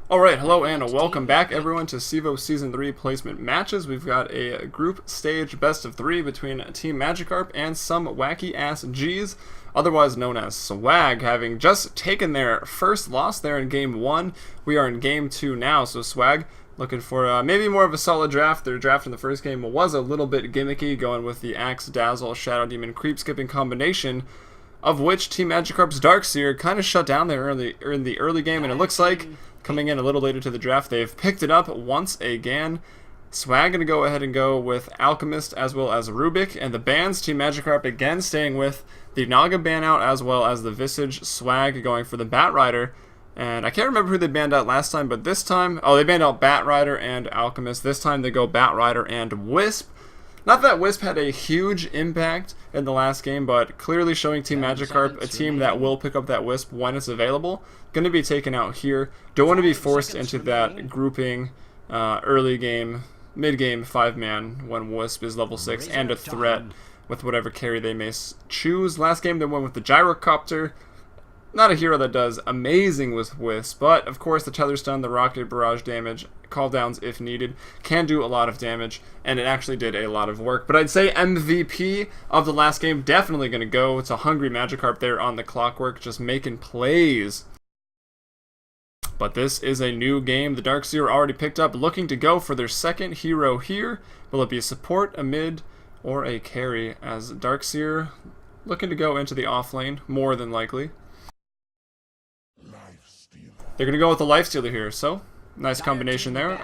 Alright, hello and welcome back everyone to Cevo Season 3 placement matches. We've got a group stage best of 3 between Team Magikarp and some wacky ass G's, otherwise known as Swag, having just taken their first loss there in Game 1. We are in Game 2 now, so Swag looking for maybe more of a solid draft. Their draft in the first game was a little bit gimmicky, going with the Axe, Dazzle, Shadow Demon, Creep Skipping combination, of which Team Magikarp's Darkseer kind of shut down there in the early game, and it looks like coming in a little later to the draft, they've picked it up once again. Swag going to go ahead and go with Alchemist as well as Rubik, and the bans, Team Magikarp again staying with the Naga ban out as well as the Visage. Swag going for the Bat Rider, and I can't remember who they banned out last time, but this time, they banned out Bat Rider and Alchemist. This time they go Bat Rider and Wisp. Not that Wisp had a huge impact in the last game, but clearly showing Team Magikarp a team that will pick up that Wisp when it's available. Going to be taken out here. Don't want to be forced into that grouping early game, mid-game 5-man when Wisp is level 6 and a threat with whatever carry they may choose. Last game they went with the Gyrocopter. Not a hero that does amazing with Wisp, but of course the Tether Stun, the Rocket Barrage damage, call downs if needed, can do a lot of damage, and it actually did a lot of work. But I'd say MVP of the last game, definitely going to go. It's a hungry Magikarp there on the clockwork, just making plays. But this is a new game. The Darkseer already picked up, looking to go for their second hero here. Will it be a support, a mid, or a carry? As Darkseer looking to go into the off lane, more than likely. They're going to go with the Lifestealer here, so nice combination there.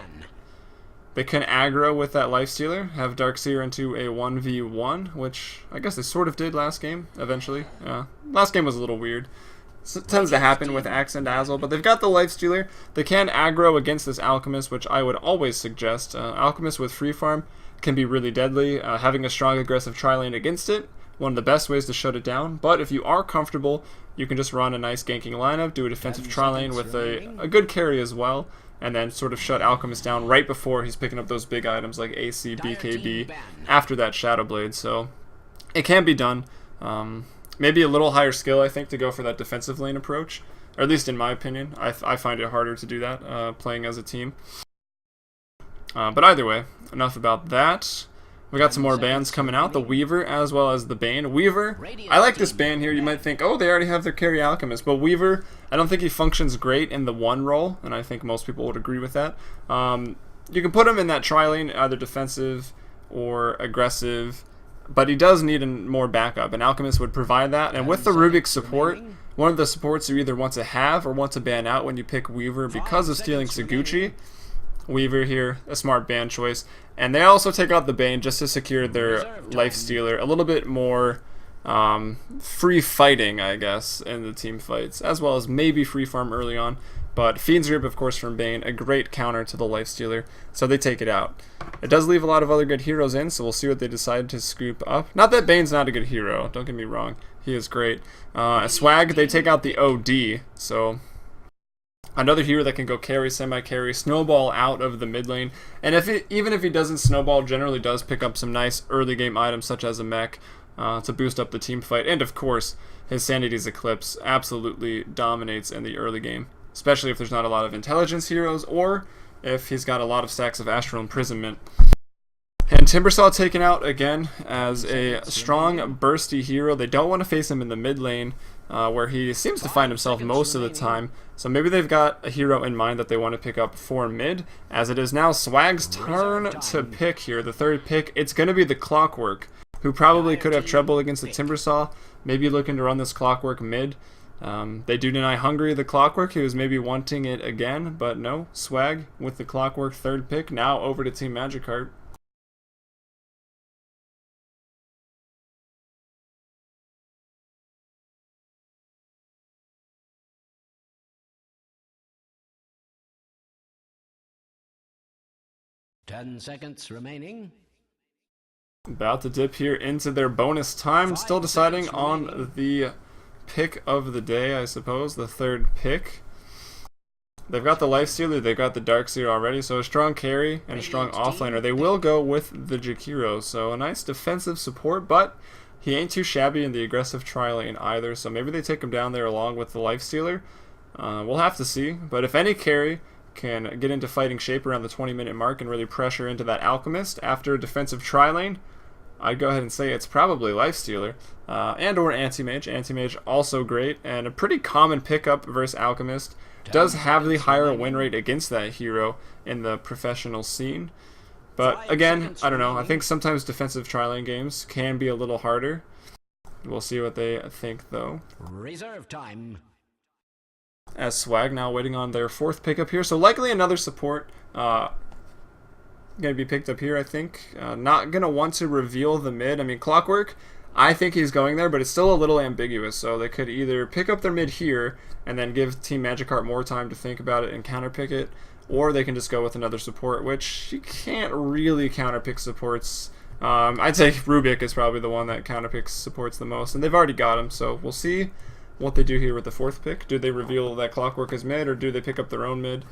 They can aggro with that Lifestealer, have Darkseer into a 1v1, which I guess they sort of did last game, eventually. Last game was a little weird. It tends to happen with Axe and Dazzle, but they've got the Lifestealer. They can aggro against this Alchemist, which I would always suggest. Alchemist with Free Farm can be really deadly. Having a strong aggressive tri-lane against it, one of the best ways to shut it down. But if you are comfortable, you can just run a nice ganking lineup, do a defensive tri-lane with a good carry as well, and then sort of shut Alchemist down right before he's picking up those big items like AC, BKB, after that Shadow Blade. So it can be done. Maybe a little higher skill, I think, to go for that defensive lane approach, or at least in my opinion. I find it harder to do that playing as a team. But either way, enough about that. We got some more bans coming out, the Weaver as well as the Bane. Weaver, I like this ban here. You might think, oh, they already have their carry Alchemist, but Weaver, I don't think he functions great in the 1 role, and I think most people would agree with that. You can put him in that tri-lane, either defensive or aggressive, but he does need more backup, and Alchemist would provide that. And with the Rubik support, one of the supports you either want to have or want to ban out when you pick Weaver because of stealing Saguchi. Weaver here, a smart ban choice. And they also take out the Bane just to secure their Lifestealer. A little bit more free fighting, I guess, in the team fights, as well as maybe free farm early on. But Fiend's Grip, of course, from Bane, a great counter to the Lifestealer, so they take it out. It does leave a lot of other good heroes in, so we'll see what they decide to scoop up. Not that Bane's not a good hero, don't get me wrong. He is great. Swag, they take out the OD, so another hero that can go carry, semi-carry, snowball out of the mid lane. And even if he doesn't snowball, generally does pick up some nice early game items such as a mech to boost up the team fight. And of course, his Sanity's Eclipse absolutely dominates in the early game, especially if there's not a lot of intelligence heroes or if he's got a lot of stacks of Astral Imprisonment. And Timbersaw taken out again as a strong, bursty hero. They don't want to face him in the mid lane, where he seems to find himself most of the time. So maybe they've got a hero in mind that they want to pick up for mid. As it is now Swag's turn to pick here, the third pick. It's going to be the Clockwork, who probably could have trouble against the Timbersaw. Maybe looking to run this Clockwork mid. They do deny Hungry the Clockwork, who was maybe wanting it again, but no. Swag with the Clockwork third pick. Now over to Team Magikarp. Ten seconds remaining. About to dip here into their bonus time. Still deciding on the pick of the day, I suppose. The third pick. They've got the Lifestealer, they've got the Darkseer already, so a strong carry and a strong offlaner. They will go with the Jakiro, so a nice defensive support, but he ain't too shabby in the aggressive tri-lane either, so maybe they take him down there along with the Lifestealer. We'll have to see, but if any carry can get into fighting shape around the 20-minute mark and really pressure into that Alchemist. After defensive tri-lane, I'd go ahead and say it's probably Lifestealer and or Anti-Mage. Anti-Mage also great and a pretty common pickup versus Alchemist. Does have the higher win rate against that hero in the professional scene. But again, I don't know. I think sometimes defensive tri-lane games can be a little harder. We'll see what they think though. Reserve time. As Swag now waiting on their 4th pickup here. So likely another support going to be picked up here, I think. Not going to want to reveal the mid. I mean, Clockwork, I think he's going there, but it's still a little ambiguous. So they could either pick up their mid here and then give Team Magikarp more time to think about it and counterpick it, or they can just go with another support, which you can't really counterpick supports. I'd say Rubik is probably the one that counterpicks supports the most, and they've already got him, so we'll see what they do here with the 4th pick. Do they reveal that Clockwork is mid, or do they pick up their own mid?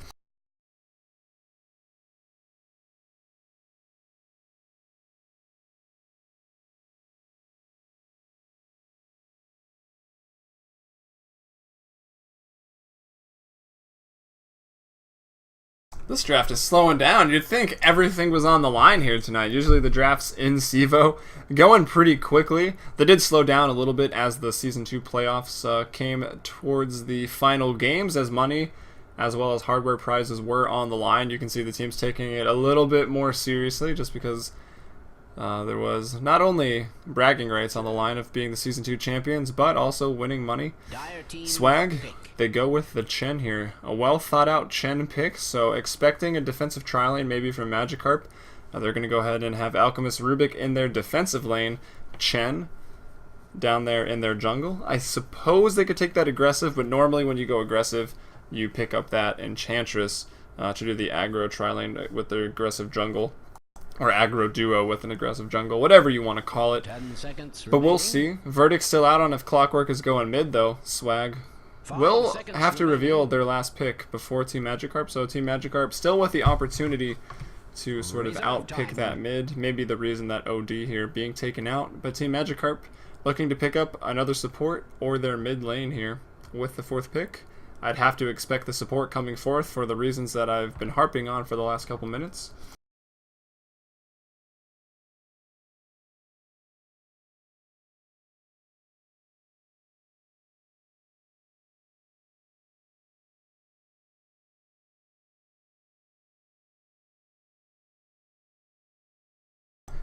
This draft is slowing down. You'd think everything was on the line here tonight. Usually the drafts in Cevo going pretty quickly. They did slow down a little bit as the Season 2 playoffs came towards the final games, as money as well as hardware prizes were on the line. You can see the teams taking it a little bit more seriously just because there was not only bragging rights on the line of being the Season 2 champions, but also winning money. Swag, they go with the Chen here. A well thought out Chen pick, so expecting a defensive tri-lane maybe from Magikarp. They're going to go ahead and have Alchemist Rubik in their defensive lane. Chen down there in their jungle. I suppose they could take that aggressive, but normally when you go aggressive, you pick up that Enchantress to do the aggro tri-lane with their aggressive jungle. Or aggro duo with an aggressive jungle, whatever you want to call it. 10 seconds But we'll remaining. see. Verdict's still out on if Clockwork is going mid, though. Swag will have to reveal their last pick before Team Magikarp. So Team Magikarp still with the opportunity to sort of outpick that mid. Maybe the reason that OD here being taken out. But Team Magikarp looking to pick up another support or their mid lane here with the 4th pick. I'd have to expect the support coming forth for the reasons that I've been harping on for the last couple minutes.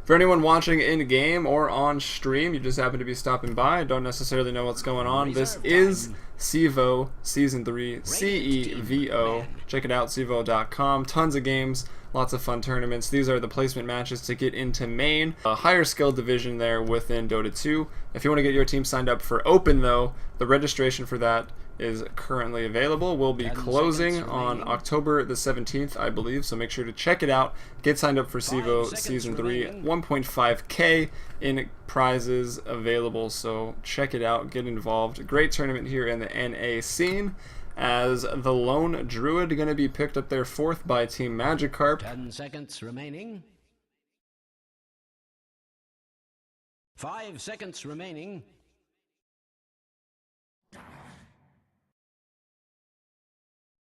For anyone watching in-game or on stream, you just happen to be stopping by, don't necessarily know what's going on, this is Cevo Season 3, CEVO. Check it out, Cevo.com. Tons of games, lots of fun tournaments. These are the placement matches to get into main. A higher skill division there within Dota 2. If you want to get your team signed up for Open, though, the registration for that is currently available. We'll be closing on October the 17th, I believe, so make sure to check it out. Get signed up for Cevo Season 3, 1.5k in prizes available, so check it out, get involved. Great tournament here in the NA scene, as the Lone Druid going to be picked up there 4th by Team Magikarp. 10 seconds remaining. 5 seconds remaining.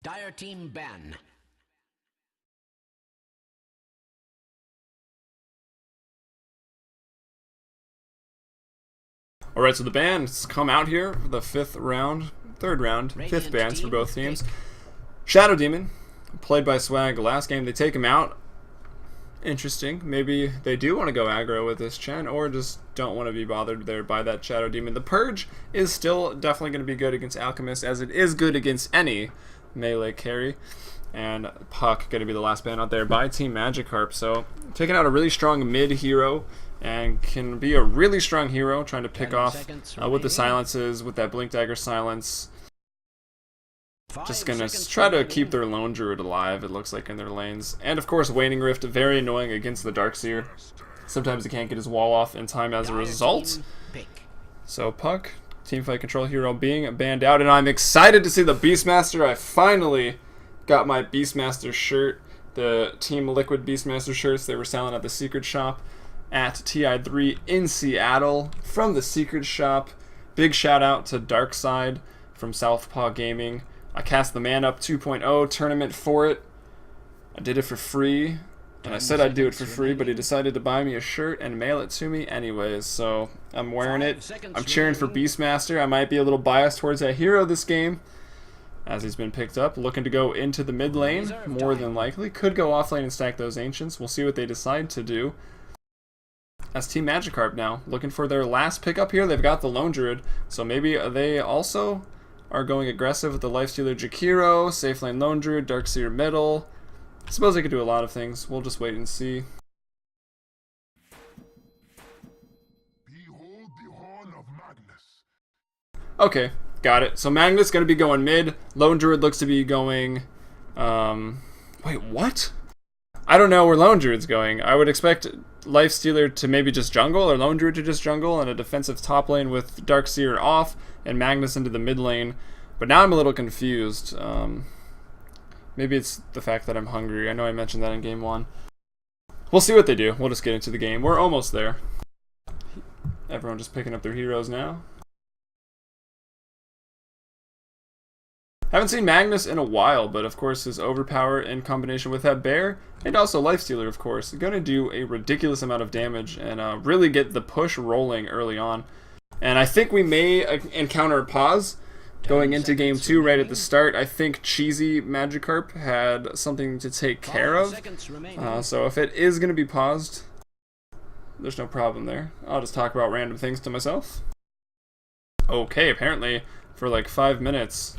Dire team ban. Alright, so the bans come out here for the 5th round, 3rd round, 5th bans for both teams. Shadow Demon, played by Swag last game, they take him out. Interesting. Maybe they do want to go aggro with this Chen, or just don't want to be bothered there by that Shadow Demon. The Purge is still definitely going to be good against Alchemist, as it is good against any melee carry. And Puck going to be the last ban out there by Team Magikarp. So taking out a really strong mid hero, and can be a really strong hero, trying to pick off with the silences, with that Blink Dagger silence. Just gonna try to keep their Lone Druid alive, it looks like, in their lanes. And of course, Waning Rift, very annoying against the Darkseer. Sometimes he can't get his wall off in time as a result. So Puck, teamfight control hero, being banned out, and I'm excited to see the Beastmaster. I finally got my Beastmaster shirt, the Team Liquid Beastmaster shirts they were selling at the Secret Shop at TI3 in Seattle. From the Secret Shop, big shout out to Darkside from Southpaw Gaming. I cast the Man Up 2.0 tournament for it. I did it for free. And I said I'd do it for free, but he decided to buy me a shirt and mail it to me anyways. So I'm wearing it. I'm cheering for Beastmaster. I might be a little biased towards that hero this game, as he's been picked up. Looking to go into the mid lane, more than likely. Could go off lane and stack those Ancients. We'll see what they decide to do. That's Team Magikarp now. Looking for their last pickup here. They've got the Lone Druid, so maybe they also are going aggressive with the Lifestealer Jakiro, Safe Lane Lone Druid, Darkseer middle. I suppose they could do a lot of things. We'll just wait and see. Behold the horn of Magnus. Okay, got it. So Magnus going to be going mid. Lone Druid looks to be going... Wait, what? I don't know where Lone Druid's going. I would expect Lifestealer to maybe just jungle, or Lone Druid to just jungle, and a defensive top lane with Darkseer off, and Magnus into the mid lane. But now I'm a little confused. Maybe it's the fact that I'm hungry. I know I mentioned that in game 1. We'll see what they do. We'll just get into the game. We're almost there. Everyone just picking up their heroes now. Haven't seen Magnus in a while, but of course his overpower in combination with that bear, and also Lifestealer of course, going to do a ridiculous amount of damage and really get the push rolling early on. And I think we may encounter a pause going into game 2 right at the start. I think cheesy Magikarp had something to take care of. So if it is going to be paused, there's no problem there. I'll just talk about random things to myself. Okay, apparently for like 5 minutes...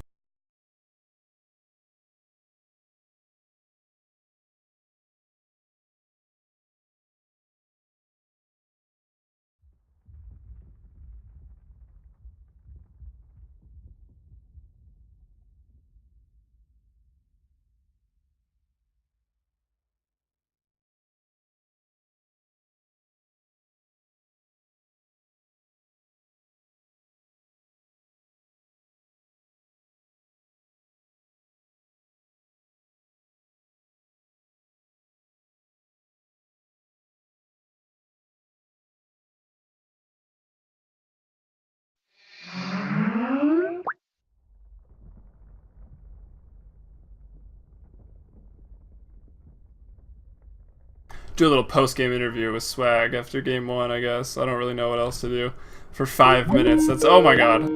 do a little post-game interview with Swag after game 1, I guess. I don't really know what else to do for 5 minutes. That's, oh my god.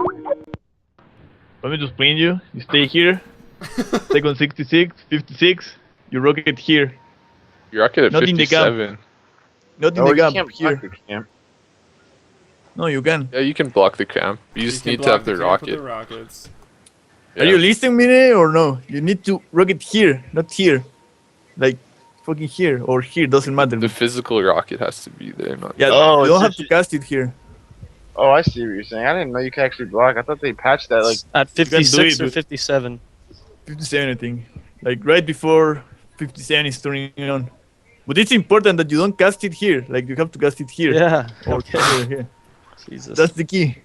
Let me just bring you. You stay here. Second 66, 56. You rocket here. You rocket at Not in the 57. Not in No, the you gap. can't Here. block the camp. No, you can. Yeah, you can block the camp. You just can need to block have the camp with rocket. the rockets. Yeah. Are you listening, Mine, or no? You need to rocket here, not here. Like, fucking here or here, doesn't matter. The physical rocket has to be there, not Yeah, Oh, you don't it's have just- to cast it here. Oh, I see what you're saying. I didn't know you could actually block. I thought they patched that. Like, At can do 56 it, or dude. 57. 57, I think. Like, right before 57 is turning on. But it's important that you don't cast it here. Like, you have to cast it here. Yeah. Or Okay. here. Jesus. That's the key.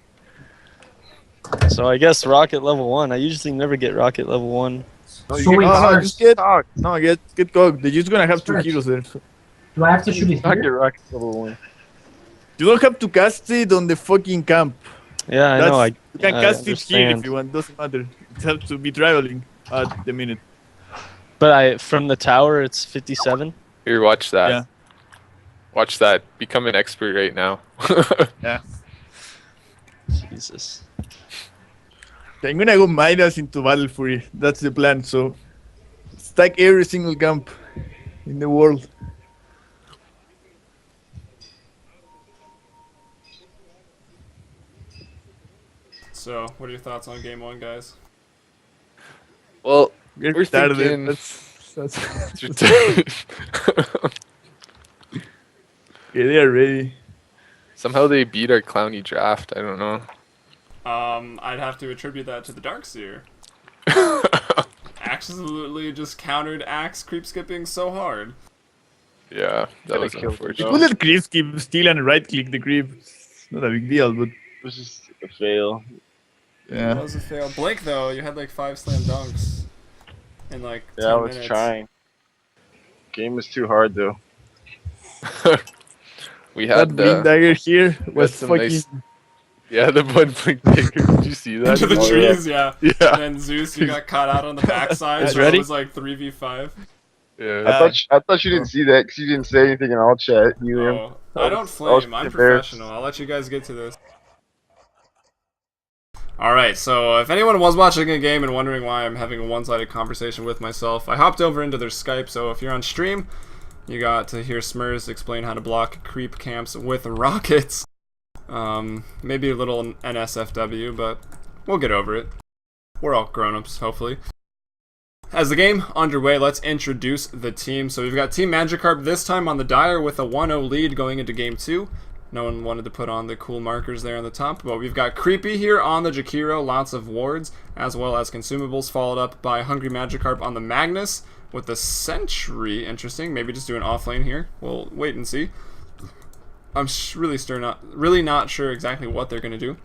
So I guess rocket level 1. I usually never get rocket level 1. no, So you wait, can no, Sarge, just get, talk. no, get cocked. They're just gonna have 2 Sarge. heroes there. So. do I have to shoot it Not get here? rocket level 1. You don't have to cast it on the fucking camp. Yeah, I know. You can I cast it here if understand. you want. Doesn't matter. It has to be traveling at the minute. But from the tower, it's 57. Here, watch that. Yeah. Watch that. Become an expert right now. Yeah. Jesus. I'm gonna go Midas into Battle Fury. That's the plan. So stack every single camp in the world. So, what are your thoughts on game 1, guys? well, Get We're started. thinking- That's somehow yeah, they are ready. they beat our clowny draft. I don't know. I'd have to attribute that to the Darkseer. Absolutely just countered Axe creep skipping so hard. Yeah, that Gotta was kill the You unfortunate. dog. could let creep skip steal and right click the creep. It's not a big deal, but It was just a fail. That yeah. was a fail. Blink though, you had like 5 slam dunks in like 10 Yeah, I was minutes. trying. Game was too hard though. We That had blink dagger here had was some fucking nice Yeah, the one blink dagger. Did you see that? Into the Oh, trees, yeah. Yeah. And then Zeus, you got caught out on the backside, Guys so ready? it was like 3v5. Yeah. I thought you didn't see that because you didn't say anything in all chat. Helium. Oh, I don't was flame. I'm embarrassed. professional. I'll let you guys get to this. Alright, so if anyone was watching a game and wondering why I'm having a one-sided conversation with myself, I hopped over into their Skype, so if you're on stream, you got to hear Smurs explain how to block creep camps with rockets. Maybe a little NSFW, but we'll get over it. We're all grown-ups, hopefully. As the game underway, let's introduce the team. So we've got Team Magikarp this time on the Dire with a 1-0 lead going into Game 2. No one wanted to put on the cool markers there on the top, but we've got Creepy here on the Jakiro, lots of wards, as well as consumables, followed up by Hungry Magikarp on the Magnus with the Sentry. Interesting, maybe just do an off lane here. We'll wait and see. I'm really not sure exactly what they're going to do.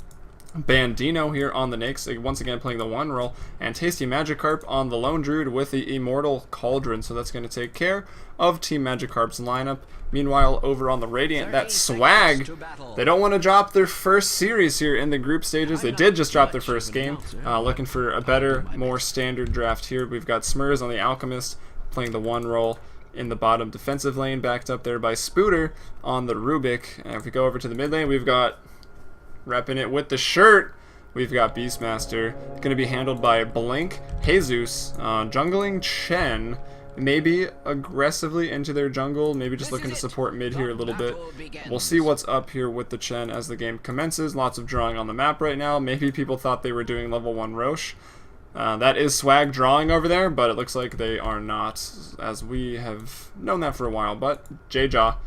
Bandino here on the Nyx, once again playing the 1 role, and Tasty Magikarp on the Lone Druid with the Immortal Cauldron, so that's going to take care of Team Magikarp's lineup. Meanwhile, over on the Radiant, that Swag, they don't want to drop their first series here in the group stages. They did just drop their first game, looking for a better, more standard draft here. We've got Smurs on the Alchemist playing the 1 role in the bottom defensive lane, backed up there by Spooter on the Rubik. And if we go over to the mid lane, we've got, repping it with the shirt, we've got Beastmaster, going to be handled by Blink, Jesus, jungling Chen, maybe aggressively into their jungle, maybe just looking to support mid here a little bit. We'll see what's up here with the Chen as the game commences. Lots of drawing on the map right now. Maybe people thought they were doing level 1 Roche. That is Swag drawing over there, but it looks like they are not, as we have known that for a while. But J-Jaw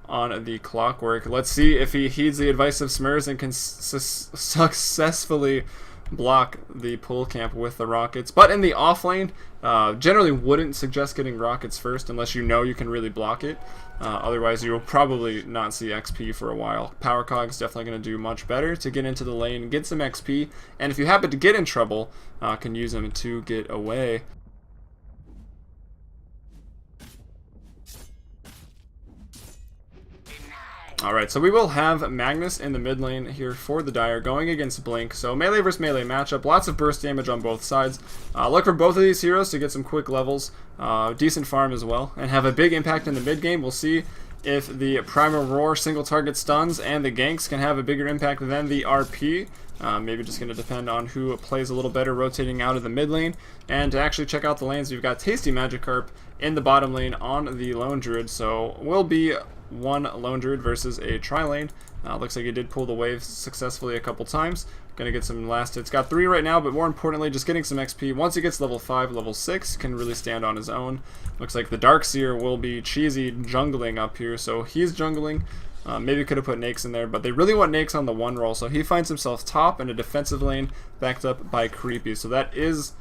on the Clockwork. Let's see if he heeds the advice of Smurs and can successfully block the pull camp with the rockets. But in the off lane, generally wouldn't suggest getting rockets first unless you know you can really block it. Otherwise, you will probably not see XP for a while. Power Cog's definitely going to do much better to get into the lane, get some XP, and if you happen to get in trouble, can use them to get away. Alright, so we will have Magnus in the mid lane here for the Dire going against Blink. So melee versus melee matchup, lots of burst damage on both sides. Look for both of these heroes to get some quick levels, decent farm as well, and have a big impact in the mid game. We'll see if the Primal Roar single target stuns and the ganks can have a bigger impact than the RP. Maybe just going to depend on who plays a little better rotating out of the mid lane. And to actually check out the lanes, we've got Tasty Magikarp in the bottom lane on the Lone Druid, so we'll be one Lone Druid versus a tri-lane. Looks like he did pull the wave successfully a couple times. Gonna get some last hits. Got 3 right now, but more importantly, just getting some XP. Once he gets level 5, level 6, can really stand on his own. Looks like the Darkseer will be cheesy jungling up here, so he's jungling. Maybe could have put Nakes in there, but they really want Nakes on the 1 roll, so he finds himself top in a defensive lane, backed up by Creepy. So that is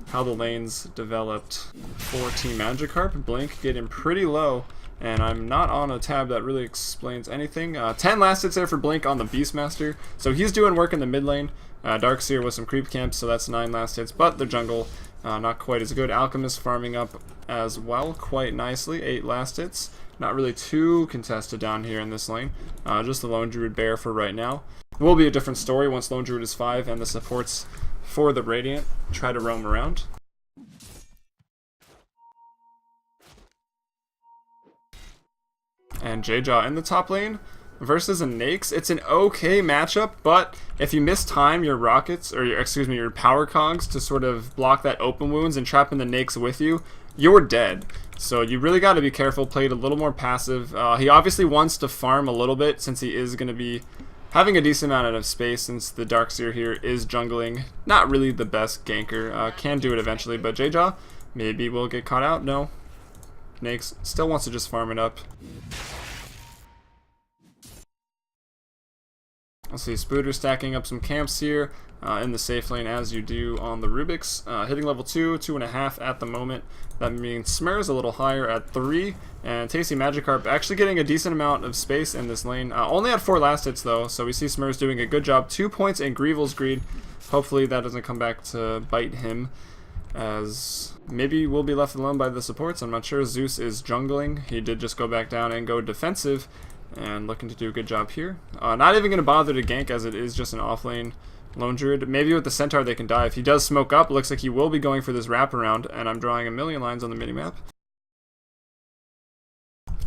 how the lanes developed for Team Magikarp. Blink getting pretty low, and I'm not on a tab that really explains anything. 10 last hits there for Blink on the Beastmaster, so he's doing work in the mid lane. Darkseer with some creep camps, so that's 9 last hits, but the jungle not quite as good. Alchemist farming up as well quite nicely, 8 last hits. Not really too contested down here in this lane. Just the Lone Druid Bear for right now. It will be a different story once Lone Druid is 5 and the supports for the Radiant try to roam around. And J-Jaw in the top lane versus a Nakes. It's an okay matchup, but if you mistime your rockets, or your power cogs to sort of block that open wounds and trap in the Nakes with you, you're dead. So you really got to be careful, play it a little more passive. He obviously wants to farm a little bit since he is going to be having a decent amount of space, since the Darkseer here is jungling. Not really the best ganker. Can do it eventually, but J-Jaw maybe will get caught out. No. Nakes still wants to just farm it up. Let's see, Spooter stacking up some camps here in the safe lane, as you do on the Rubik's. Hitting level 2, 2.5 at the moment. That means Smur's a little higher at 3, and Tasty Magikarp actually getting a decent amount of space in this lane. Only at 4 last hits though, so we see Smur's doing a good job. 2 points in Greevil's Greed. Hopefully that doesn't come back to bite him, as maybe we'll be left alone by the supports. I'm not sure. Zeus is jungling. He did just go back down and go defensive. and looking to do a good job here. Not even going to bother to gank, as it is just an offlane Lone Druid. Maybe with the Centaur they can dive. He does smoke up. Looks like he will be going for this wraparound, and I'm drawing a million lines on the minimap.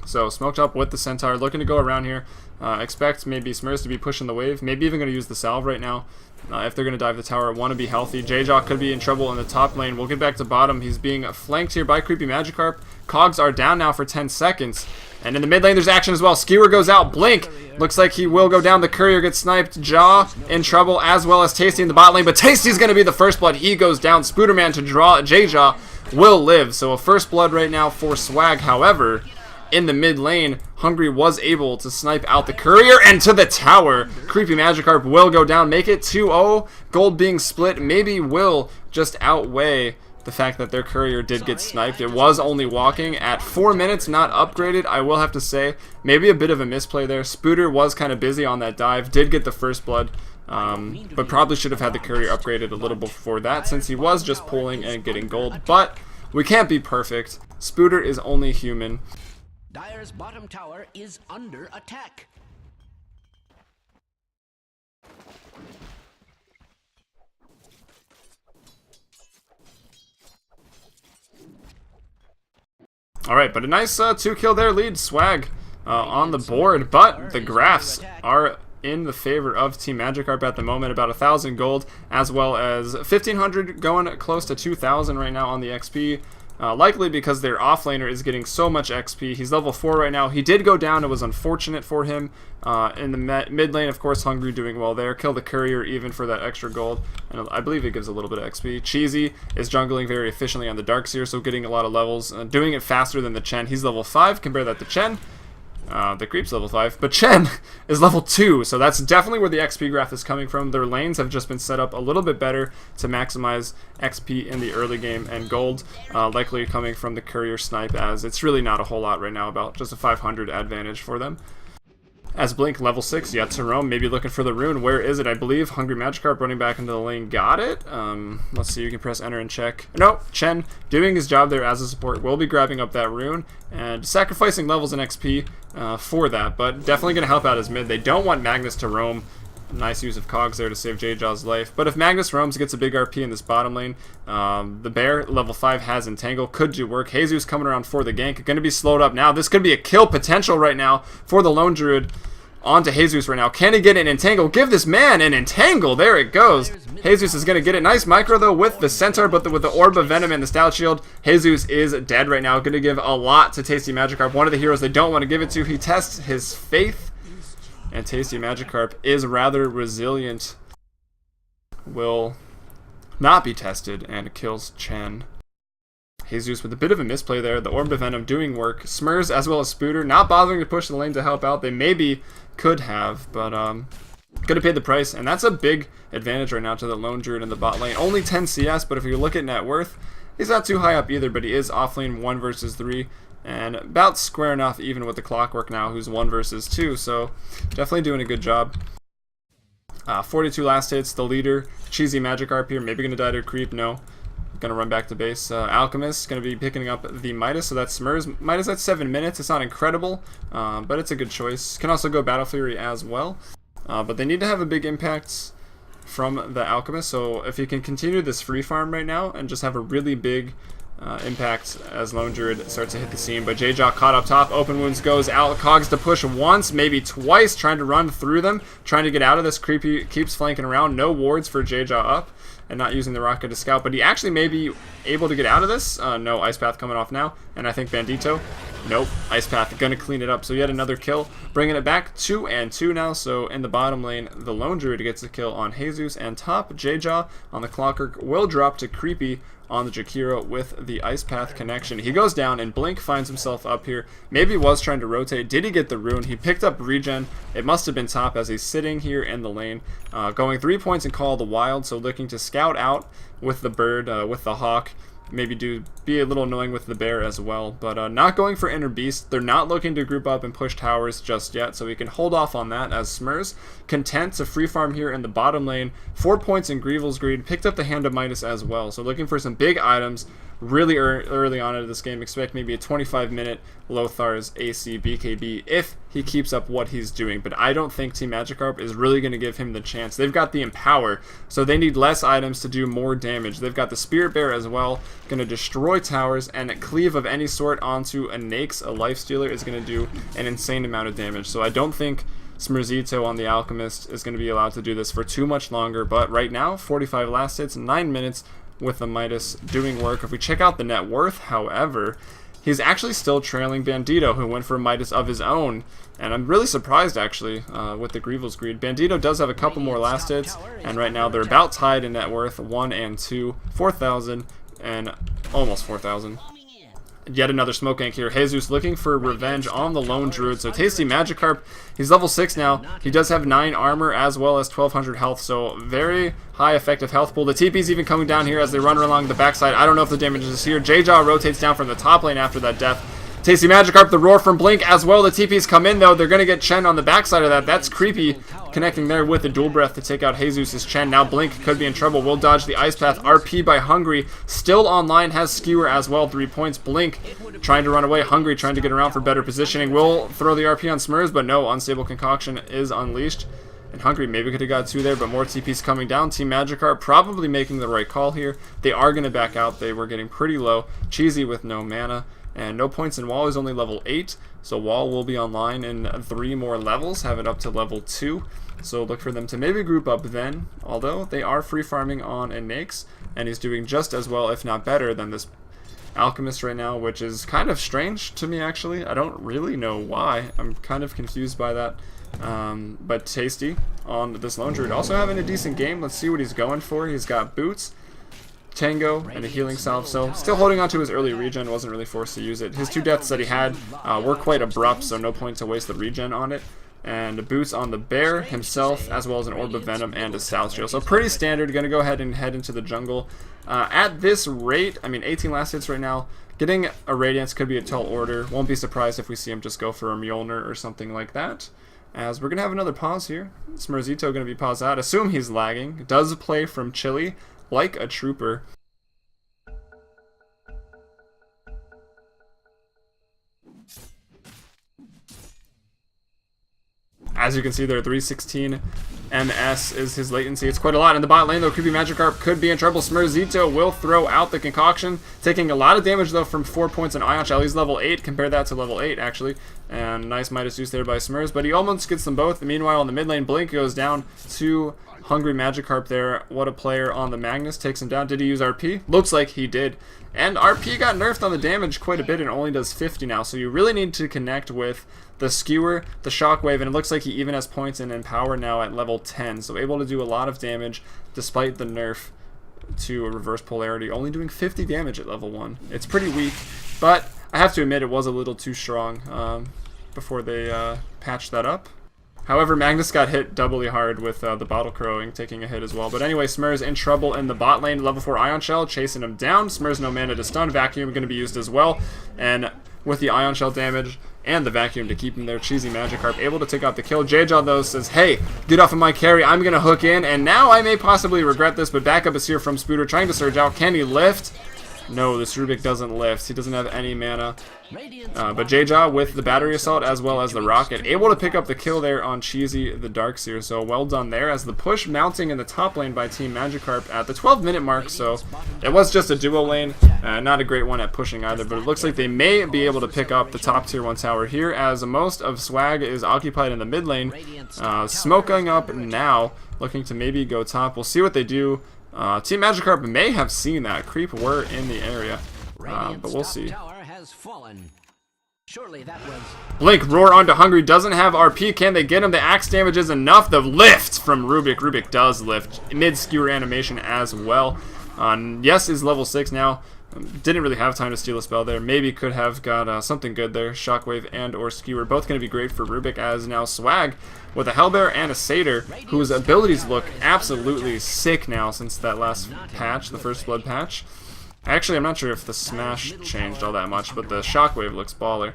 So smoked up with the Centaur, looking to go around here. Expect maybe Smurfs to be pushing the wave. Maybe even going to use the salve right now. If they're going to dive the tower, want to be healthy. J-Jaw could be in trouble in the top lane. We'll get back to bottom. He's being flanked here by Creepy Magikarp. Cogs are down now for 10 seconds. And in the mid lane, there's action as well. Skewer goes out. Blink. Looks like he will go down. The courier gets sniped. Jaw in trouble, as well as Tasty in the bot lane. But Tasty's going to be the first blood. He goes down. Spooderman to draw. J-Jaw will live. So a first blood right now for Swag. However, in the mid lane, Hungry was able to snipe out the courier and to the tower. Creepy Magikarp will go down, make it 2-0. Gold being split maybe will just outweigh the fact that their courier did get sniped. It was only walking at 4 minutes, not upgraded, I will have to say. Maybe a bit of a misplay there. Spooter was kind of busy on that dive, did get the first blood, but probably should have had the courier upgraded a little before that, since he was just pulling and getting gold. But we can't be perfect. Spooter is only human. Dire's bottom tower is under attack. Alright, but a nice 2-kill there lead. Swag on the board, but the graphs are in the favor of Team Magikarp at the moment. About 1,000 gold, as well as 1,500, going close to 2,000 right now on the XP. Likely because their offlaner is getting so much XP. He's level 4 right now. He did go down. It was unfortunate for him. In the mid lane, of course, Hungry doing well there. Kill the courier even for that extra gold. And I believe it gives a little bit of XP. Cheesy is jungling very efficiently on the Darkseer, so getting a lot of levels. Doing it faster than the Chen. He's level 5. Compare that to Chen. The Creep's level 5, but Chen is level 2, so that's definitely where the XP graph is coming from. Their lanes have just been set up a little bit better to maximize XP in the early game, and gold likely coming from the courier snipe, as it's really not a whole lot right now, about just a 500 advantage for them. As Blink, level 6, yeah, Jerome maybe looking for the rune. Where is it? I believe Hungry Magikarp running back into the lane got it. Let's see, you can press enter and check. No, Chen doing his job there as a support will be grabbing up that rune and sacrificing levels in XP for that, but definitely going to help out his mid. They don't want Magnus to roam. Nice use of cogs there to save J-Jaw's life. But if Magnus roams, gets a big RP in this bottom lane. The bear, level 5, has Entangle. Could do work. Jesus coming around for the gank. Going to be slowed up now. This could be a kill potential right now for the Lone Druid. Onto Jesus right now. Can he get an Entangle? Give this man an Entangle. There it goes. Jesus is going to get it. Nice micro, though, with the Centaur, but with the Orb of Venom and the Stout Shield, Jesus is dead right now. Going to give a lot to Tasty Magikarp. One of the heroes they don't want to give it to. He tests his faith. And Tasty Magikarp is rather resilient. Will not be tested and kills Chen. Jesus with a bit of a misplay there. The Orb of Venom doing work. Smurs as well as Spooter not bothering to push the lane to help out. They maybe could have, but could have paid the price. And that's a big advantage right now to the Lone Druid in the bot lane. Only 10 CS, but if you look at net worth, he's not too high up either, but he is offlane 1 versus 3. And about square enough even with the Clockwork now, who's 1 versus 2, so definitely doing a good job. 42 last hits, the leader. Cheesy Magikarp here, maybe going to die to a creep, no. Going to run back to base. Alchemist going to be picking up the Midas, so that's Smurs. Midas at 7 minutes, it's not incredible, but it's a good choice. Can also go Battle Fury as well, but they need to have a big impact from the Alchemist, so if you can continue this free farm right now and just have a really big impact as Lone Druid starts to hit the scene. But J-Jaw caught up top. Open Wounds goes out. Cogs to push once, maybe twice, trying to run through them, trying to get out of this. Creepy keeps flanking around. No wards for J-Jaw up, and not using the rocket to scout. But he actually may be able to get out of this. No, Ice Path coming off now. And I think Bandito. Nope. Ice Path going to clean it up. So yet another kill. Bringing it back 2-2 now. So in the bottom lane, the Lone Druid gets a kill on Jesus. And top, J-Jaw on the Clockwork will drop to Creepy on the Jakiro with the Ice Path connection. He goes down, and Blink finds himself up here. Maybe he was trying to rotate. Did he get the rune? He picked up regen. It must have been top as he's sitting here in the lane. Going 3 points and Call of the Wild, so looking to scout out with the bird, with the hawk. Maybe be a little annoying with the bear as well, but not going for Inner Beast. They're not looking to group up and push towers just yet, so we can hold off on that as Smurs content to free farm here in the bottom lane. 4 points in Grievel's Greed, picked up the Hand of Midas as well, so looking for some big items really early on into this game. Expect maybe a 25-minute Lothar's AC BKB if he keeps up what he's doing. But I don't think Team Magikarp is really going to give him the chance. They've got the Empower, so they need less items to do more damage. They've got the Spirit Bear as well, going to destroy towers, and a cleave of any sort onto a Nake's, a Lifestealer, is going to do an insane amount of damage. So I don't think Smerzito on the Alchemist is going to be allowed to do this for too much longer. But right now, 45 last hits, 9 minutes with the Midas doing work. If we check out the net worth, however, he's actually still trailing Bandito, who went for a Midas of his own. And I'm really surprised, actually, with the Greevil's Greed. Bandito does have a couple more last hits, and right now they're about tied in net worth, 1 and 2, 4,000, and almost 4,000. Yet another Smoke Ink here. Jesus looking for revenge on the Lone Druid. So Tasty Magikarp, he's level 6 now. He does have 9 armor as well as 1,200 health. So very high effective health pool. The TP's even coming down here as they run along the backside. I don't know if the damage is here. J-Jaw rotates down from the top lane after that death. Tasty Magikarp, the roar from Blink as well. The TP's come in though. They're going to get Chen on the backside of that. That's creepy. Connecting there with the Dual Breath to take out Jesus' Chen. Now Blink could be in trouble. Will dodge the Ice Path. RP by Hungry. Still online. Has Skewer as well. 3 points. Blink trying to run away. Hungry trying to get around for better positioning. Will throw the RP on Smurz, but no. Unstable Concoction is unleashed. And Hungry maybe could have got 2 there, but more TP's coming down. Team Magikarp probably making the right call here. They are going to back out. They were getting pretty low. Cheesy with no mana. And no points in Wall is only level 8, so Wall will be online in 3 more levels, have it up to level 2. So look for them to maybe group up then, although they are free farming on a Nake's, and he's doing just as well, if not better, than this Alchemist right now, which is kind of strange to me actually. I don't really know why. I'm kind of confused by that. But Tasty on this Lone Druid also having a decent game. Let's see what he's going for. He's got Boots, Tango, and a healing salve, so still holding on to his early regen, wasn't really forced to use it. His 2 deaths that he had were quite abrupt, so no point to waste the regen on it. And Boots on the Bear himself, as well as an Orb of Venom and a South Shield. So pretty standard. Going to go ahead and head into the jungle. At this rate, I mean 18 last hits right now, getting a Radiance could be a tall order. Won't be surprised if we see him just go for a Mjolnir or something like that. As we're going to have another pause here. Smerzito going to be paused out. Assume he's lagging. Does play from Chile like a trooper. As you can see there, 316 MS is his latency. It's quite a lot. In the bot lane, though, Creepy Magikarp could be in trouble. Smerzito will throw out the concoction, taking a lot of damage, though, from 4 points in Ion Shell. He's level 8. Compare that to level 8, actually. And nice Midas use there by Smurz, but he almost gets them both. Meanwhile, in the mid lane, Blink goes down to Hungry Magikarp there. What a player on the Magnus. Takes him down. Did he use RP? Looks like he did. And RP got nerfed on the damage quite a bit and only does 50 now. So you really need to connect with the Skewer, the Shockwave, and it looks like he even has points in Empower now at level 10. So able to do a lot of damage despite the nerf to a reverse polarity. Only doing 50 damage at level 1. It's pretty weak, but I have to admit it was a little too strong before they patched that up. However, Magnus got hit doubly hard with the Bottle Crowing taking a hit as well. But anyway, Smurz in trouble in the bot lane. Level 4 Ion Shell chasing him down. Smurz no mana to stun. Vacuum going to be used as well. And with the Ion Shell damage and the Vacuum to keep him there, Cheesy Magikarp able to take out the kill. J-Jaw, though, says, hey, get off of my carry. I'm going to hook in. And now I may possibly regret this, but backup is here from Spooter trying to surge out. Can he lift? No, this Rubik doesn't lift. He doesn't have any mana. But J-Jaw with the Battery Assault as well as the Rocket, able to pick up the kill there on Cheesy the Darkseer. So well done there as the push mounting in the top lane by Team Magikarp at the 12-minute mark. So it was just a duo lane. Not a great one at pushing either, but it looks like they may be able to pick up the top tier 1 tower here as most of Swag is occupied in the mid lane. Smoking up now, looking to maybe go top. We'll see what they do. Team Magikarp may have seen that. Creep were in the area, but we'll see. Blink, roar onto Hungry, doesn't have RP. Can they get him? The axe damage is enough. The lift from Rubik. Rubik does lift. Mid-skewer animation as well. Yes is level 6 now. Didn't really have time to steal a spell there. Maybe could have got something good there. Shockwave and or Skewer. Both going to be great for Rubik as now Swag with a Hellbear and a Satyr, whose abilities look absolutely sick now since that last patch, the First Blood patch. Actually, I'm not sure if the Smash changed all that much, but the Shockwave looks baller.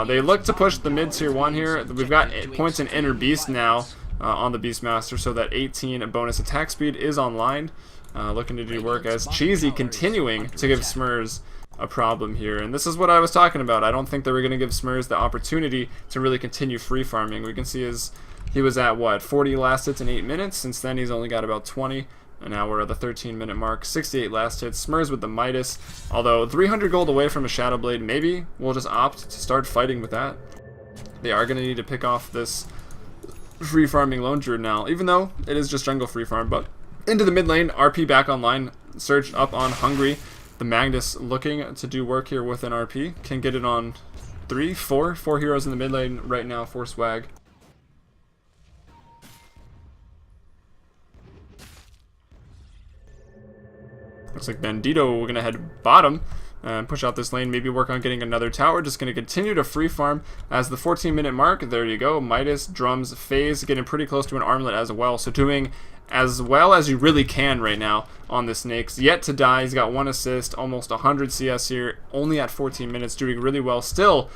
They look to push the mid-tier 1 here. We've got points in Inner Beast now on the Beastmaster, so that 18 bonus attack speed is online. looking to do work as Cheesy continuing to give Smurs a problem here. And this is what I was talking about. I don't think they were going to give Smurs the opportunity to really continue free farming. We can see he was at, what, 40 last hits in 8 minutes. Since then, he's only got about 20. And now we're at the 13-minute mark. 68 last hits. Smurs with the Midas. Although 300 gold away from a Shadow Blade, maybe we'll just opt to start fighting with that. They are going to need to pick off this free farming Lone Druid now, even though it is just jungle free farm. But into the mid lane, RP back online, surged up on Hungry. The Magnus looking to do work here with an RP. Can get it on 4 heroes in the mid lane right now for Swag. Looks like Bandito, we're going to head bottom and push out this lane, maybe work on getting another tower. Just going to continue to free farm as the 14-minute mark. There you go. Midas, Drums, Phase, getting pretty close to an armlet as well. So doing as well as you really can right now on the Snakes. Yet to die. He's got 1 assist, almost 100 CS here, only at 14 minutes, doing really well. Still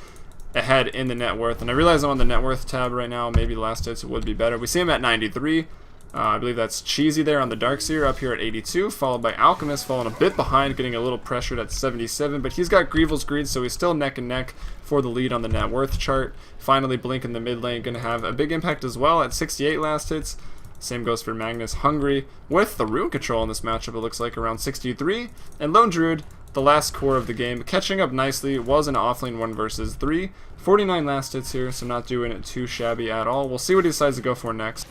ahead in the net worth. And I realize I'm on the net worth tab right now. Maybe last hits would be better. We see him at 93. I believe that's Cheesy there on the Darkseer up here at 82, followed by Alchemist, falling a bit behind, getting a little pressured at 77, but he's got Grievel's Greed, so he's still neck and neck for the lead on the net worth chart. Finally, Blink in the mid lane, going to have a big impact as well at 68 last hits. Same goes for Magnus. Hungry with the rune control in this matchup, it looks like around 63, and Lone Druid, the last core of the game, catching up nicely, was an offlane 1 versus 3. 49 last hits here, so not doing it too shabby at all. We'll see what he decides to go for next.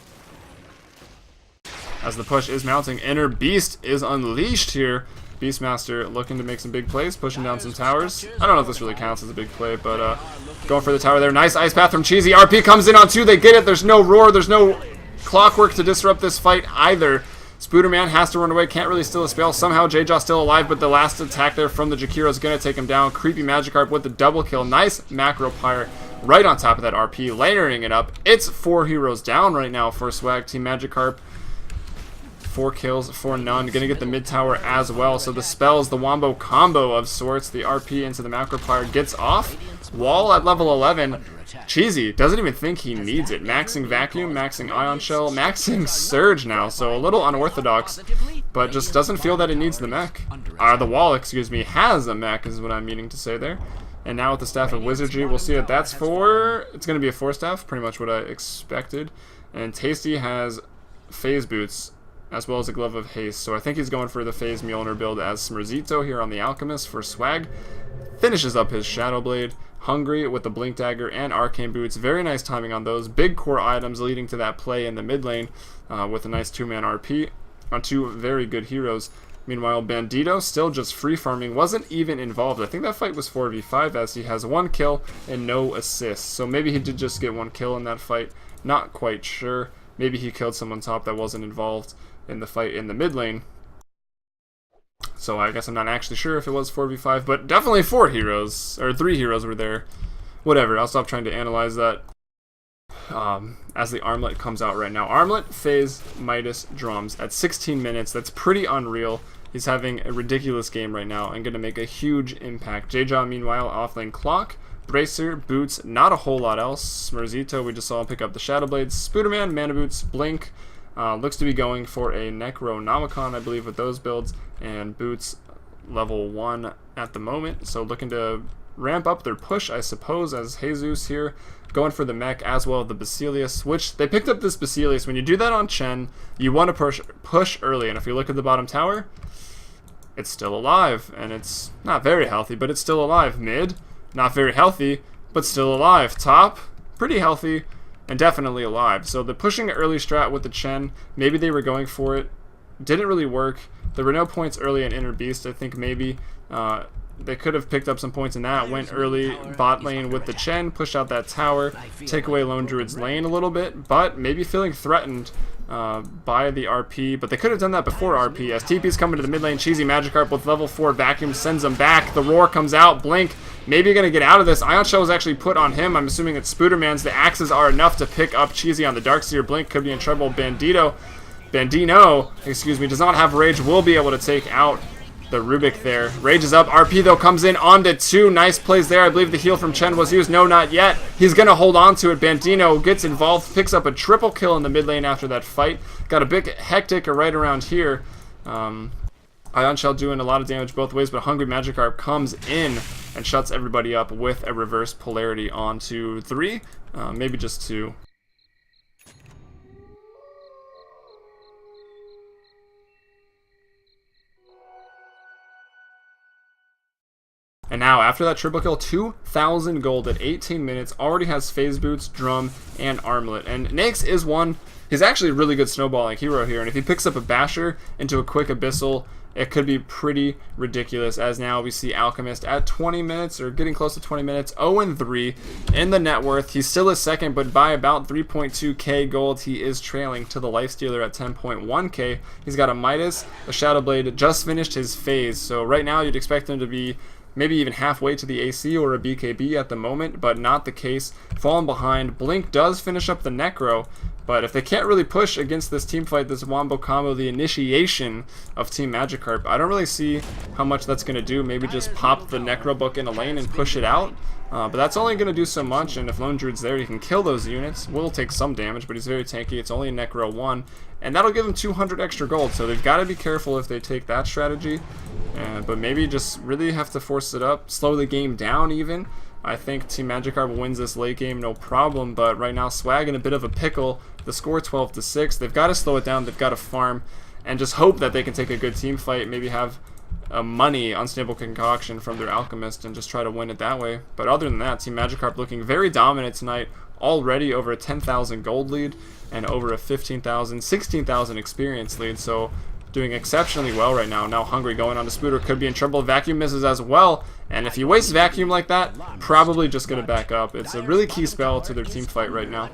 As the push is mounting, Inner Beast is unleashed here. Beastmaster looking to make some big plays, pushing down some towers. I don't know if this really counts as a big play, but going for the tower there. Nice Ice Path from Cheesy. RP comes in on 2. They get it. There's no Roar. There's no Clockwork to disrupt this fight either. Spooderman has to run away. Can't really steal a spell. Somehow J-Jaw still alive, but the last attack there from the Jakiro is going to take him down. Creepy Magikarp with the double kill. Nice Macro Pyre right on top of that RP, layering it up. It's 4 heroes down right now for Swag Team Magikarp. 4 kills for none. Gonna get the mid tower as well. So the spells, the wombo combo of sorts. The RP into the Macro Pyre gets off. Wall at level 11. Cheesy doesn't even think he needs it. Maxing Vacuum, maxing Ion Shell, maxing Surge now. So a little unorthodox, but just doesn't feel that it needs the mech. The wall, excuse me, has a mech is what I'm meaning to say there. And now with the Staff of Wizardry, we'll see what that's for. It's going to be a 4 staff, pretty much what I expected. And Tasty has Phase Boots, as well as a Glove of Haste. So I think he's going for the Phase Mjolnir build as Smerzito here on the Alchemist for Swag. Finishes up his Shadow Blade. Hungry with the Blink Dagger and Arcane Boots. Very nice timing on those. Big core items leading to that play in the mid lane with a nice 2-man RP on 2 very good heroes. Meanwhile, Bandito still just free farming. Wasn't even involved. I think that fight was 4v5 as he has 1 kill and no assists. So maybe he did just get 1 kill in that fight. Not quite sure. Maybe he killed someone top that wasn't involved in the fight in the mid lane. So I guess I'm not actually sure if it was 4v5, but definitely 4 heroes, or 3 heroes were there. Whatever, I'll stop trying to analyze that as the Armlet comes out right now. Armlet, Phase, Midas, Drums at 16 minutes. That's pretty unreal. He's having a ridiculous game right now and going to make a huge impact. J-Jaw, meanwhile, offlane Clock, Bracer, Boots, not a whole lot else. Smerzito, we just saw him pick up the Shadow Blades. Spooderman, Mana Boots, Blink. Looks to be going for a Necronomicon, I believe, with those builds, and Boots level 1 at the moment. So looking to ramp up their push, I suppose, as Jesus here going for the mech as well as the Basilius, which they picked up this Basilius. When you do that on Chen, you want to push early, and if you look at the bottom tower, it's still alive, and it's not very healthy, but it's still alive. Mid, not very healthy, but still alive. Top, pretty healthy, and definitely alive. So the pushing early strat with the Chen, maybe they were going for it, didn't really work. There were no points early in Inner Beast. I think maybe they could have picked up some points in that. Went early bot lane with the Chen, pushed out that tower, take away Lone Druid's lane a little bit, but maybe feeling threatened by the RP, but they could have done that before RP. As TP's coming to the mid lane, Cheesy Magikarp with level 4 Vacuum sends him back. The Roar comes out, Blink, maybe going to get out of this. Ion Shell is actually put on him. I'm assuming it's Spooderman's. The axes are enough to pick up Cheesy on the Darkseer. Blink could be in trouble. Bandino, excuse me, does not have Rage, will be able to take out the Rubik there. Rage is up. RP, though, comes in onto 2. Nice plays there. I believe the heal from Chen was used. No, not yet. He's going to hold on to it. Bandino gets involved, picks up a triple kill in the mid lane after that fight. Got a big hectic right around here. Ion Shell doing a lot of damage both ways, but Hungry Magikarp comes in and shuts everybody up with a reverse polarity onto 3, maybe just 2. And now, after that triple kill, 2,000 gold at 18 minutes, already has Phase Boots, Drum, and Armlet. And Nyx is one, he's actually a really good snowballing hero here, and if he picks up a Basher into a quick Abyssal, it could be pretty ridiculous, as now we see Alchemist at 20 minutes, or getting close to 20 minutes, 0-3 in the net worth. He's still a second, but by about 3.2k gold, he is trailing to the Lifestealer at 10.1k. He's got a Midas, a Shadow Blade, just finished his phase, so right now you'd expect him to be maybe even halfway to the AC or a BKB at the moment, but not the case. Falling behind. Blink does finish up the Necro, but if they can't really push against this team fight, this Wombo combo, the initiation of Team Magikarp, I don't really see how much that's going to do. Maybe just pop the Necro book in a lane and push it out. But that's only going to do so much, and if Lone Druid's there, he can kill those units. Will take some damage, but he's very tanky. It's only a Necro 1, and that'll give him 200 extra gold, so they've got to be careful if they take that strategy. But maybe just really have to force it up, slow the game down even. I think Team Magikarp wins this late game, no problem, but right now Swag in a bit of a pickle. The score 12-6. They've got to slow it down, they've got to farm, and just hope that they can take a good team fight, maybe have a money unstable concoction from their Alchemist and just try to win it that way. But other than that, Team Magikarp looking very dominant tonight, already over a 10,000 gold lead and over a 15,000, 16,000 experience lead, so doing exceptionally well right now. Now Hungry going on to Spooter could be in trouble. Vacuum misses as well, and if you waste Vacuum like that, probably just going to back up. It's a really key spell to their team fight right now.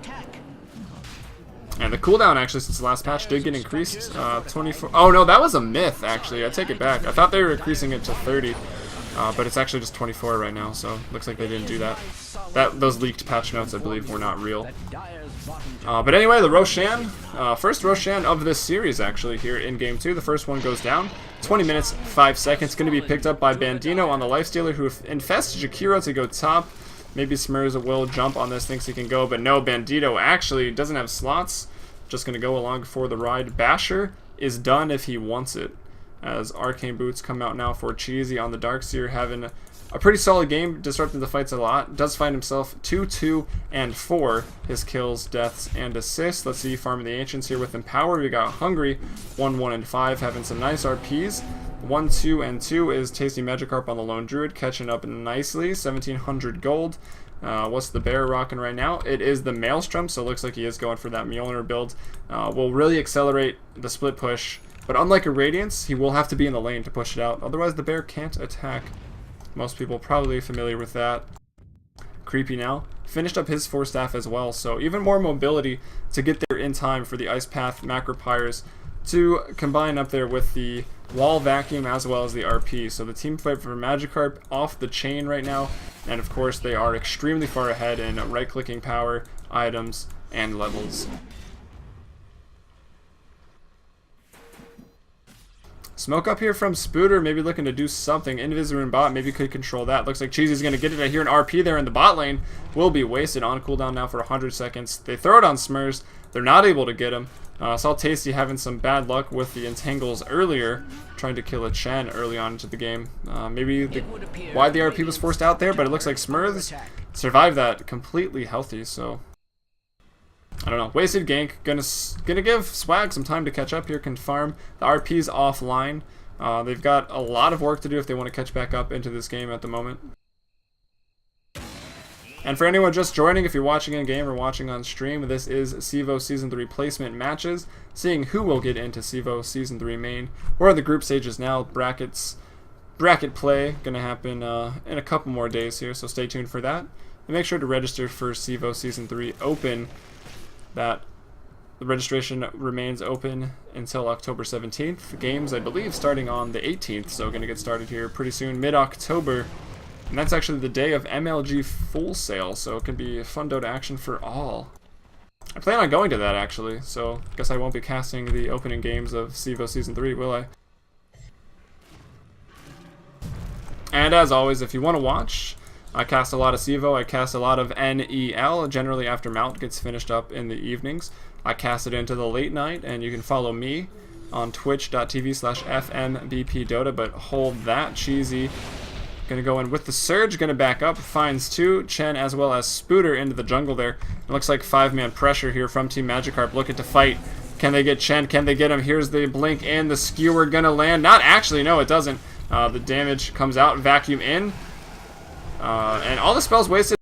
And the cooldown actually since the last patch did get increased. 24. Oh no, that was a myth actually. I take it back. I thought they were increasing it to 30, but it's actually just 24 right now. So looks like they didn't do that. Those leaked patch notes I believe were not real. But anyway, the Roshan, first Roshan of this series actually here in Game 2. The first one goes down. 20 minutes, 5 seconds. Going to be picked up by Bandino on the Lifestealer, who infests Jakiro to go top. Maybe Smurs will jump on this, thinks he can go, but no, Bandito actually doesn't have slots. Just going to go along for the ride. Basher is done if he wants it, as Arcane Boots come out now for Cheesy on the Darkseer, having a pretty solid game, disrupting the fights a lot. Does find himself 2, 2, and 4. His kills, deaths, and assists. Let's see, farming the Ancients here with Empower. We got Hungry, 1, 1, and 5, having some nice RPs. 1, 2, and 2 is Tasty Magikarp on the Lone Druid, catching up nicely. 1,700 gold. What's the bear rocking right now? It is the Maelstrom, so it looks like he is going for that Mjolnir build. Will really accelerate the split push, but unlike a Radiance, he will have to be in the lane to push it out. Otherwise, the bear can't attack. Most people probably familiar with that. Creepy now. Finished up his 4-staff as well, so even more mobility to get there in time for the Ice Path Macropyres to combine up there with the Wall Vacuum as well as the RP. So the team fight for Magikarp off the chain right now, and of course they are extremely far ahead in right-clicking power, items, and levels. Smoke up here from Spooter, maybe looking to do something. Invisiroon bot, maybe could control that. Looks like Cheesy's going to get it. I hear an RP there in the bot lane. Will be wasted on cooldown now for 100 seconds. They throw it on Smurs. They're not able to get him. Saw Tasty having some bad luck with the Entangles earlier, trying to kill a Chen early on into the game. Maybe why the RP was forced out there, but it looks like Smurs survived that completely healthy, so I don't know. Wasted gank. Gonna give Swag some time to catch up here. Can farm. The RP's offline. They've got a lot of work to do if they want to catch back up into this game at the moment. And for anyone just joining, if you're watching in game or watching on stream, this is Cevo Season 3 placement matches, seeing who will get into Cevo Season 3 main. We're on the group stages now. Bracket play gonna happen in a couple more days here, so stay tuned for that. And make sure to register for Cevo Season 3 Open. That the registration remains open until October 17th. Games, I believe, starting on the 18th, so going to get started here pretty soon, mid-October. And that's actually the day of MLG Full Sale, so it can be fun Dota action for all. I plan on going to that, actually, so I guess I won't be casting the opening games of Cevo Season 3, will I? And as always, if you want to watch, I cast a lot of Cevo, I cast a lot of NEL, generally after Mount gets finished up in the evenings. I cast it into the late night, and you can follow me on twitch.tv/FMBPDota, but hold that. Cheesy gonna go in with the surge, gonna back up, finds two. Chen as well as Spooter into the jungle there. It looks like 5-man pressure here from Team Magikarp looking to fight. Can they get Chen? Can they get him? Here's the blink in. The skewer gonna land. Not actually, no it doesn't. The damage comes out, vacuum in. And all the spells wasted.